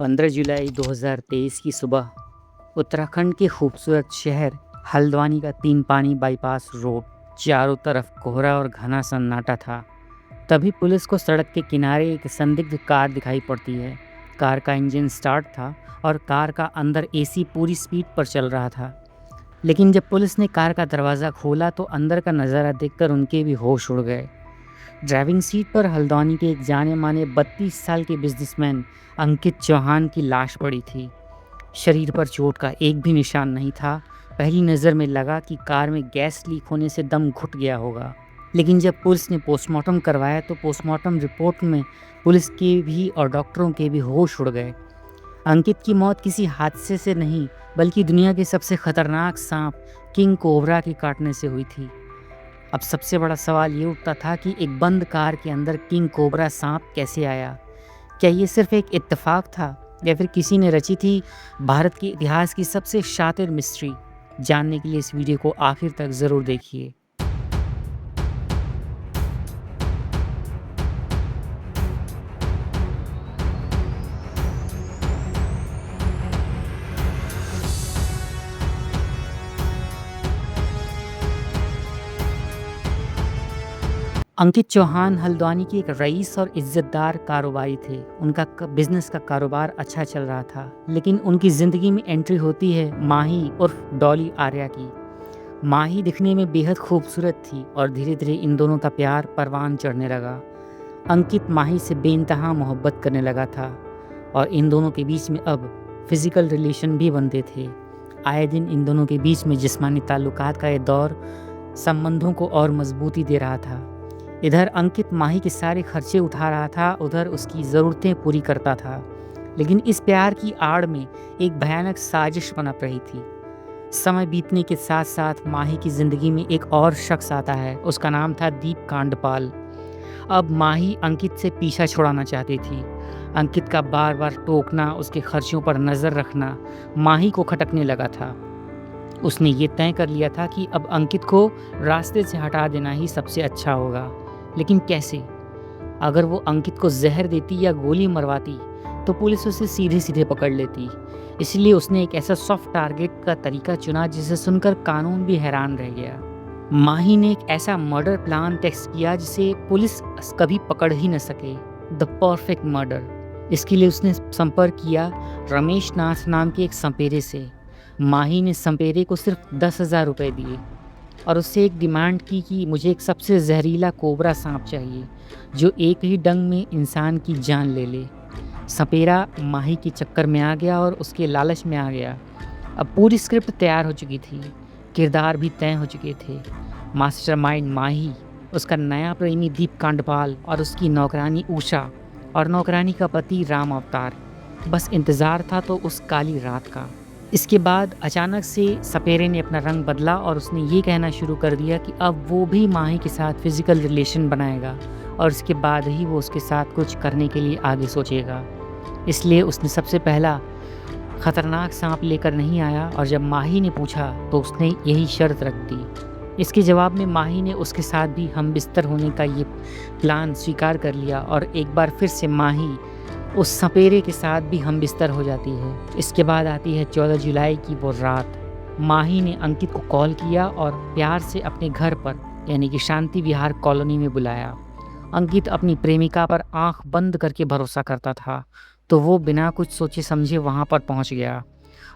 15 जुलाई 2023 की सुबह उत्तराखंड के खूबसूरत शहर हल्द्वानी का तीन पानी बाईपास रोड, चारों तरफ कोहरा और घना सन्नाटा था। तभी पुलिस को सड़क के किनारे एक संदिग्ध कार दिखाई पड़ती है। कार का इंजन स्टार्ट था और कार का अंदर एसी पूरी स्पीड पर चल रहा था। लेकिन जब पुलिस ने कार का दरवाज़ा खोला तो अंदर का नज़ारा देखकर उनके भी होश उड़ गए। ड्राइविंग सीट पर हल्द्वानी के एक जाने माने 32 साल के बिजनेसमैन अंकित चौहान की लाश पड़ी थी। शरीर पर चोट का एक भी निशान नहीं था। पहली नज़र में लगा कि कार में गैस लीक होने से दम घुट गया होगा। लेकिन जब पुलिस ने पोस्टमार्टम करवाया तो पोस्टमार्टम रिपोर्ट में पुलिस के भी और डॉक्टरों के भी होश उड़ गए। अंकित की मौत किसी हादसे से नहीं बल्कि दुनिया के सबसे खतरनाक सांप किंग कोबरा के काटने से हुई थी। अब सबसे बड़ा सवाल ये उठता था कि एक बंद कार के अंदर किंग कोबरा सांप कैसे आया। क्या ये सिर्फ एक इत्तेफाक था या फिर किसी ने रची थी भारत के इतिहास की सबसे शातिर मिस्ट्री। जानने के लिए इस वीडियो को आखिर तक ज़रूर देखिए। अंकित चौहान हल्द्वानी के एक रईस और इज्जतदार कारोबारी थे। उनका बिजनेस का कारोबार अच्छा चल रहा था, लेकिन उनकी ज़िंदगी में एंट्री होती है माही उर्फ डॉली आर्या की। माही दिखने में बेहद खूबसूरत थी और धीरे धीरे इन दोनों का प्यार परवान चढ़ने लगा। अंकित माही से बेइंतहा मोहब्बत करने लगा था और इन दोनों के बीच में अब फिज़िकल रिलेशन भी बनते थे। आए दिन इन दोनों के बीच में जिस्मानी ताल्लुकात का ये दौर संबंधों को और मजबूती दे रहा था। इधर अंकित माही के सारे खर्चे उठा रहा था, उधर उसकी ज़रूरतें पूरी करता था। लेकिन इस प्यार की आड़ में एक भयानक साजिश पनप रही थी। समय बीतने के साथ साथ माही की ज़िंदगी में एक और शख्स आता है। उसका नाम था दीप कांडपाल। अब माही अंकित से पीछा छुड़ाना चाहती थी। अंकित का बार बार टोकना, उसके खर्चों पर नज़र रखना माही को खटकने लगा था। उसने ये तय कर लिया था कि अब अंकित को रास्ते से हटा देना ही सबसे अच्छा होगा। लेकिन कैसे? अगर वो अंकित को जहर देती या गोली मरवाती तो पुलिस उसे सीधे सीधे पकड़ लेती। इसलिए उसने एक ऐसा सॉफ्ट टारगेट का तरीका चुना जिसे सुनकर कानून भी हैरान रह गया। माही ने एक ऐसा मर्डर प्लान टेक्स्ट किया जिसे पुलिस कभी पकड़ ही न सके। The perfect murder. इसके लिए उसने संपर्क किया रमेश नाथ नाम के एक संपेरे से। माही ने संपेरे को सिर्फ 10,000 रुपये दिए और उससे एक डिमांड की कि मुझे एक सबसे जहरीला कोबरा सांप चाहिए जो एक ही डंग में इंसान की जान ले ले। सपेरा माही के चक्कर में आ गया और उसके लालच में आ गया। अब पूरी स्क्रिप्ट तैयार हो चुकी थी, किरदार भी तय हो चुके थे। मास्टरमाइंड माही, उसका नया प्रेमी दीप कांडपाल और उसकी नौकरानी उषा और नौकरानी का पति राम अवतार। बस इंतज़ार था तो उस काली रात का। इसके बाद अचानक से सपेरे ने अपना रंग बदला और उसने ये कहना शुरू कर दिया कि अब वो भी माही के साथ फिज़िकल रिलेशन बनाएगा और इसके बाद ही वो उसके साथ कुछ करने के लिए आगे सोचेगा। इसलिए उसने सबसे पहला ख़तरनाक सांप लेकर नहीं आया और जब माही ने पूछा तो उसने यही शर्त रख दी। इसके जवाब में माही ने उसके साथ भी हम बिस्तर होने का ये प्लान स्वीकार कर लिया और एक बार फिर से माही उस सपेरे के साथ भी हम बिस्तर हो जाती है। इसके बाद आती है 14 जुलाई की वो रात। माही ने अंकित को कॉल किया और प्यार से अपने घर पर यानी कि शांति विहार कॉलोनी में बुलाया। अंकित अपनी प्रेमिका पर आंख बंद करके भरोसा करता था, तो वो बिना कुछ सोचे समझे वहाँ पर पहुँच गया।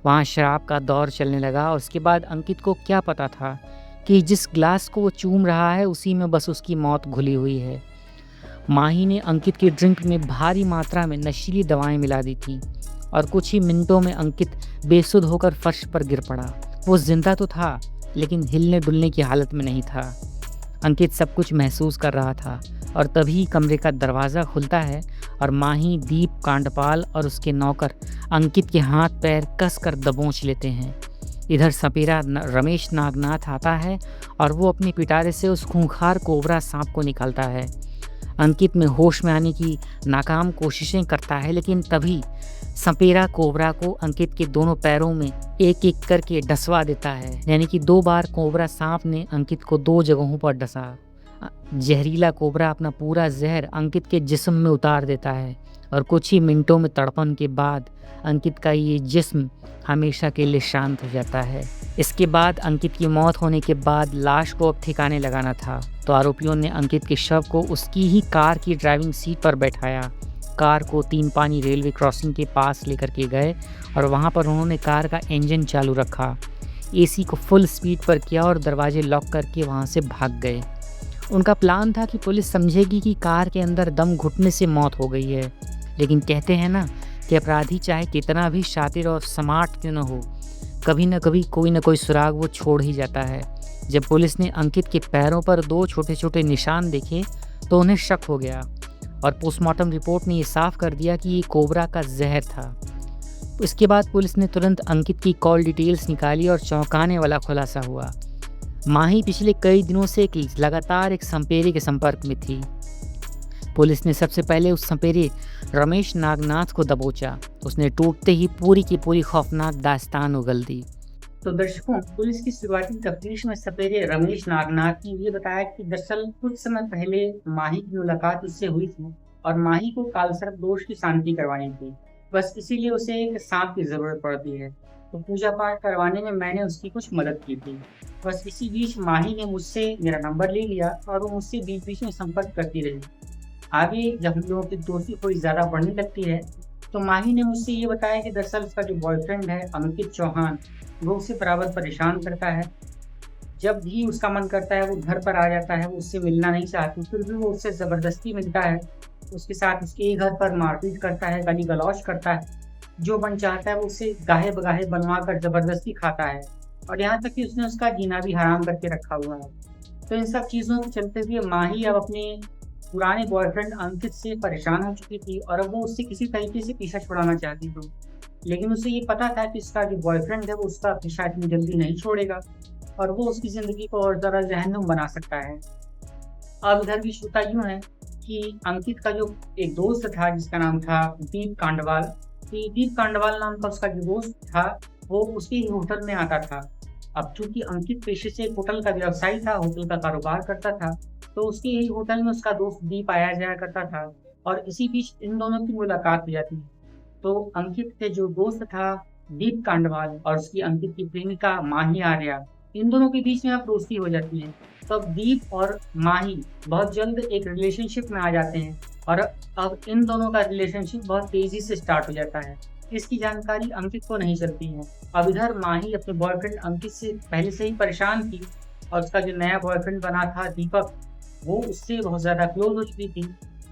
वहाँ शराब का दौर चलने लगा और उसके बाद अंकित को क्या पता था कि जिस ग्लास को वो चूम रहा है उसी में बस उसकी मौत घुली हुई है। माही ने अंकित की ड्रिंक में भारी मात्रा में नशीली दवाएं मिला दी थी और कुछ ही मिनटों में अंकित बेसुध होकर फर्श पर गिर पड़ा। वो जिंदा तो था लेकिन हिलने डुलने की हालत में नहीं था। अंकित सब कुछ महसूस कर रहा था और तभी कमरे का दरवाज़ा खुलता है और माही, दीप कांडपाल और उसके नौकर अंकित के हाथ पैर कस कर दबोच लेते हैं। इधर सपेरा रमेश नागनाथ आता है और वो अपने पिटारे से उस खूंखार कोबरा सांप को निकालता है। अंकित में होश में आने की नाकाम कोशिशें करता है, लेकिन तभी सपेरा कोबरा को अंकित के दोनों पैरों में एक एक करके डसवा देता है। यानी कि 2 बार कोबरा सांप ने अंकित को 2 जगहों पर डसा। जहरीला कोबरा अपना पूरा जहर अंकित के जिस्म में उतार देता है और कुछ ही मिनटों में तड़पन के बाद अंकित का ये जिस्म हमेशा के लिए शांत हो जाता है। इसके बाद अंकित की मौत होने के बाद लाश को अब ठिकाने लगाना था, तो आरोपियों ने अंकित के शव को उसकी ही कार की ड्राइविंग सीट पर बैठाया। कार को तीन पानी रेलवे क्रॉसिंग के पास लेकर के गए और वहाँ पर उन्होंने कार का इंजन चालू रखा, एसी को फुल स्पीड पर किया और दरवाजे लॉक करके वहाँ से भाग गए। उनका प्लान था कि पुलिस समझेगी कि कार के अंदर दम घुटने से मौत हो गई है, लेकिन कहते हैं ना कि अपराधी चाहे कितना भी शातिर और स्मार्ट क्यों न हो, कभी न कभी कोई न कोई सुराग वो छोड़ ही जाता है। जब पुलिस ने अंकित के पैरों पर दो छोटे छोटे निशान देखे तो उन्हें शक हो गया और पोस्टमार्टम रिपोर्ट ने ये साफ कर दिया कि ये कोबरा का जहर था। इसके बाद पुलिस ने तुरंत अंकित की कॉल डिटेल्स निकाली और चौंकाने वाला खुलासा हुआ। माही पिछले कई दिनों से लगातार एक संपेरे के संपर्क में थी। पुलिस ने सबसे पहले उस संपेरे रमेश नागनाथ को दबोचा। उसने टूटते ही पूरी की पूरी खौफनाक दास्तान उगल दी। तो दर्शकों, पुलिस की शुरुआती तफ्तीश में सपेरे रमेश नागनाथ ने ये बताया कि दरअसल कुछ समय पहले माही की मुलाकात उससे हुई थी और माही को कालसर्प दोष की शांति करवानी थी। बस इसीलिए उसे एक सांप की जरूरत पड़ती है, तो पूजा पाठ करवाने में मैंने उसकी कुछ मदद की थी। बस इसी बीच माही ने मुझसे मेरा नंबर ले लिया और वो मुझसे बीच बीच में संपर्क करती रही। आगे जब हम लोगों की दोस्ती थोड़ी ज़्यादा बढ़ने लगती है तो माही ने मुझसे ये बताया कि दरअसल उसका जो बॉयफ्रेंड है अंकित चौहान, वो उसे बराबर परेशान करता है। जब भी उसका मन करता है वो घर पर आ जाता है, वो उससे मिलना नहीं चाहती, फिर भी वो उससे ज़बरदस्ती मिलता है। उसके साथ उसके घर पर मारपीट करता है, गाली गलौज करता है, जो मन चाहता है वो उससे गाहे बगाहे बनवा कर ज़बरदस्ती खाता है और यहाँ तक कि उसने उसका जीना भी हराम करके रखा हुआ है। तो इन सब चीज़ों के चलते हुए माही अब अपने पुराने बॉयफ्रेंड अंकित से परेशान हो चुकी थी और अब वो उससे किसी तरीके से पीछा छुड़ाना चाहती थी, लेकिन उसे ये पता था कि उसका जो बॉयफ्रेंड है वो उसका पीछा इतनी जल्दी नहीं छोड़ेगा और वो उसकी ज़िंदगी को और ज़्यादा जहन्नुम बना सकता है। अब इधर भी श्रोता यूँ है कि अंकित का जो एक दोस्त था जिसका नाम था दीप कांडवाल, कि दीप कांडवाल नाम का उसका जो दोस्त था वो उसके ही होटल में आता था। अब चूंकि अंकित पेशे से एक होटल का व्यवसायी था, होटल का कारोबार करता था, तो उसके यही होटल में उसका दोस्त दीप आया जाया करता था और इसी बीच इन दोनों की मुलाकात हो जाती है। तो अंकित के जो दोस्त था दीप कांडवाल और उसकी अंकित की प्रेमिका माही आर्या, इन दोनों के बीच में अब दोस्ती हो जाती है। तो अब दीप और माही बहुत जल्द एक रिलेशनशिप में आ जाते हैं और अब इन दोनों का रिलेशनशिप बहुत तेजी से स्टार्ट हो जाता है। इसकी जानकारी अंकित को नहीं चलती है। अब इधर माही अपने बॉयफ्रेंड अंकित से पहले से ही परेशान थी और उसका जो नया बॉयफ्रेंड बना था दीपक, वो उससे बहुत ज़्यादा क्लोज हो चुकी थी।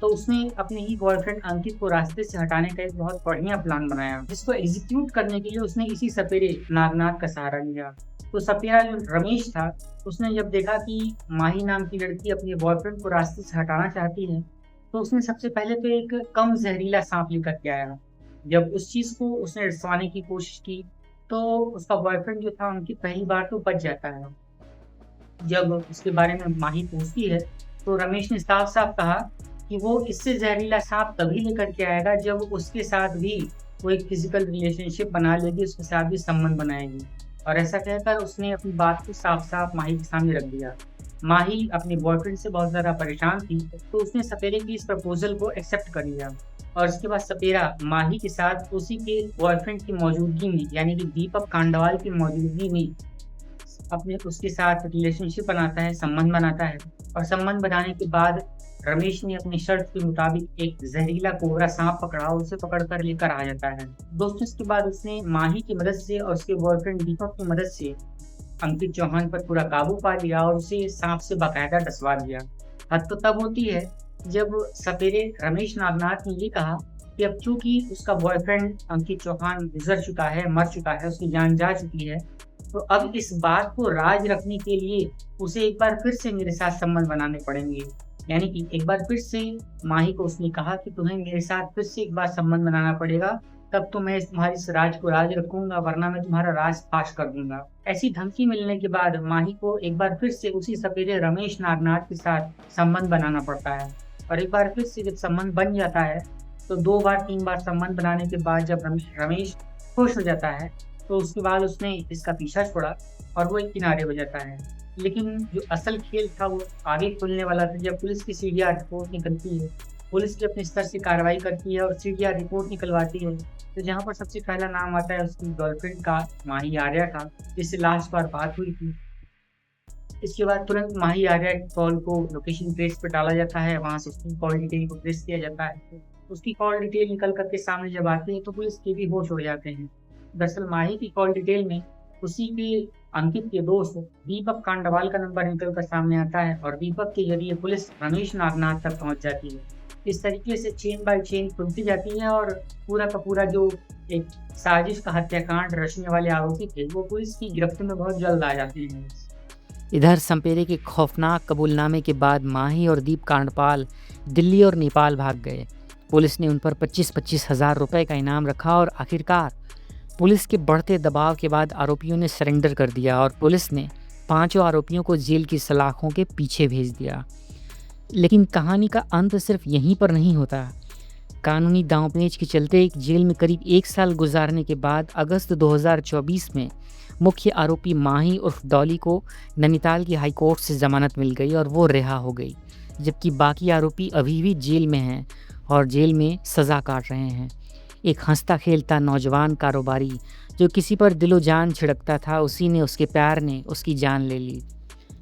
तो उसने अपने ही बॉयफ्रेंड अंकित को रास्ते से हटाने का एक बहुत बढ़िया प्लान बनाया, जिसको एग्जीक्यूट करने के लिए उसने इसी सपेरे नागनाथ का सहारा लिया। तो सपेरा जो रमेश था, उसने जब देखा कि माही नाम की लड़की अपने बॉयफ्रेंड को रास्ते से हटाना चाहती है, तो उसने सबसे पहले तो एक कम जहरीला सांप लेकर के आया। जब उस चीज़ को उसने रसवाने की कोशिश की, तो उसका बॉयफ्रेंड जो था अंकित पहली बार तो बच जाता है। जब उसके बारे में माही पूछती है, तो रमेश ने साफ-साफ कहा कि वो इससे जहरीला साँप तभी लेकर के आएगा जब उसके साथ भी वो एक फ़िज़िकल रिलेशनशिप बना लेगी, उसके साथ भी संबंध बनाएगी। और ऐसा कहकर उसने अपनी बात को साफ-साफ माही के सामने रख दिया। माही अपने बॉयफ्रेंड से बहुत ज़्यादा परेशान थी, तो उसने सपेरे की इस प्रपोज़ल को एक्सेप्ट कर लिया और उसके बाद सपेरा माही के साथ उसी के बॉयफ्रेंड की मौजूदगी में, यानी कि दीपक कांडवाल की मौजूदगी में अपने उसके साथ रिलेशनशिप बनाता है, संबंध बनाता है और संबंध बनाने के बाद रमेश ने अपनी शर्त के मुताबिक एक जहरीला कोबरा सांप पकड़ा और उसे पकड़ कर लेकर आ जाता है। दोस्तों, इसके बाद उसने माही की मदद से और उसके बॉयफ्रेंड दीपक की मदद से अंकित चौहान पर पूरा काबू पा लिया और उसे सांप से बाकायदा डसवा दिया। हद तो तब होती है जब सपेरे रमेश नागनाथ ने ये कहा कि अब चूंकि उसका बॉयफ्रेंड अंकित चौहान गुजर चुका है, मर चुका है, उसकी जान जा चुकी है, तो अब इस बात को राज रखने के लिए उसे एक बार फिर से मेरे साथ संबंध बनाने पड़ेंगे। यानी कि एक बार फिर से माही को उसने कहा कि तुम्हें मेरे साथ फिर से एक बार संबंध बनाना पड़ेगा, तब तो मैं तुम्हारे इस राज को राज रखूंगा, वरना मैं तुम्हारा राज फाश कर दूंगा। ऐसी धमकी मिलने के बाद माही को एक बार फिर से उसी सपेरे रमेश नागनाथ के साथ संबंध बनाना पड़ता है और एक बार फिर से जब संबंध बन जाता है, तो 2 बार 3 बार संबंध बनाने के बाद जब रमेश खुश हो जाता है, तो उसके बाद उसने इसका पीछा छोड़ा और वो एक किनारे हो जाता है। लेकिन जो असल खेल था वो आगे खुलने वाला था। जब पुलिस की सीढ़ियाँ रिपोर्ट निकलती है, पुलिस भी अपने स्तर से कार्रवाई करती है और सीडीआर रिपोर्ट निकलवाती है। तो जहाँ पर सबसे पहला नाम आता है उसकी गर्लफ्रेंड का, माही आर्या का, जिससे लास्ट बार बात हुई थी। इसके बाद तुरंत माही आर्या के कॉल को लोकेशन ट्रेस पे डाला जाता है, वहाँ से उसकी कॉल डिटेल को ट्रेस किया जाता है। तो उसकी कॉल डिटेल निकल कर के सामने जब आती है तो पुलिस के भी होश उड़ जाते हैं। दरअसल माही की कॉल डिटेल में उसी के अंकित के दोस्त दीपक कांडवाल का नंबर निकल कर सामने आता है और दीपक के जरिए पुलिस रमेश नागनाथ तक पहुँच जाती है। इस तरीके से चेन बाय चेन खुलती जाती है और पूरा का पूरा जो एक साजिश का हत्याकांड रचने वाले आरोपी थे, वो पुलिस की गिरफ्त में बहुत जल्द आ जाते हैं। इधर संपेरे के खौफनाक कबूलनामे के बाद माही और दीप कांडपाल दिल्ली और नेपाल भाग गए। पुलिस ने उन पर 25-25 हज़ार रुपये का इनाम रखा और आखिरकार पुलिस के बढ़ते दबाव के बाद आरोपियों ने सरेंडर कर दिया और पुलिस ने पांचों आरोपियों को जेल की सलाखों के पीछे भेज दिया। लेकिन कहानी का अंत सिर्फ यहीं पर नहीं होता। कानूनी दांवपेच के चलते एक जेल में करीब 1 साल गुजारने के बाद अगस्त 2024 में मुख्य आरोपी माही उर्फ डॉली को नैनीताल की हाई कोर्ट से ज़मानत मिल गई और वो रिहा हो गई, जबकि बाकी आरोपी अभी भी जेल में हैं और जेल में सज़ा काट रहे हैं। एक हंसता खेलता नौजवान कारोबारी जो किसी पर दिलो जान छिड़कता था, उसी ने, उसके प्यार ने उसकी जान ले ली।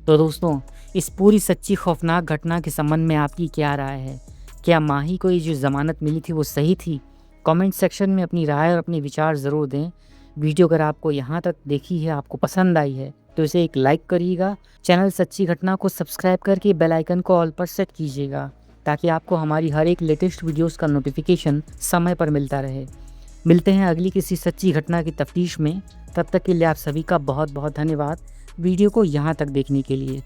तो दोस्तों, इस पूरी सच्ची खौफनाक घटना के संबंध में आपकी क्या राय है? क्या माही को ये जो ज़मानत मिली थी वो सही थी? कमेंट सेक्शन में अपनी राय और अपने विचार ज़रूर दें। वीडियो अगर आपको यहाँ तक देखी है, आपको पसंद आई है, तो इसे एक लाइक करिएगा। चैनल सच्ची घटना को सब्सक्राइब करके बेल आइकन को ऑल पर सेट कीजिएगा, ताकि आपको हमारी हर एक लेटेस्ट वीडियोस का नोटिफिकेशन समय पर मिलता रहे। मिलते हैं अगली किसी सच्ची घटना की तफ्तीश में। तब तक के लिए आप सभी का बहुत बहुत धन्यवाद वीडियो को यहाँ तक देखने के लिए।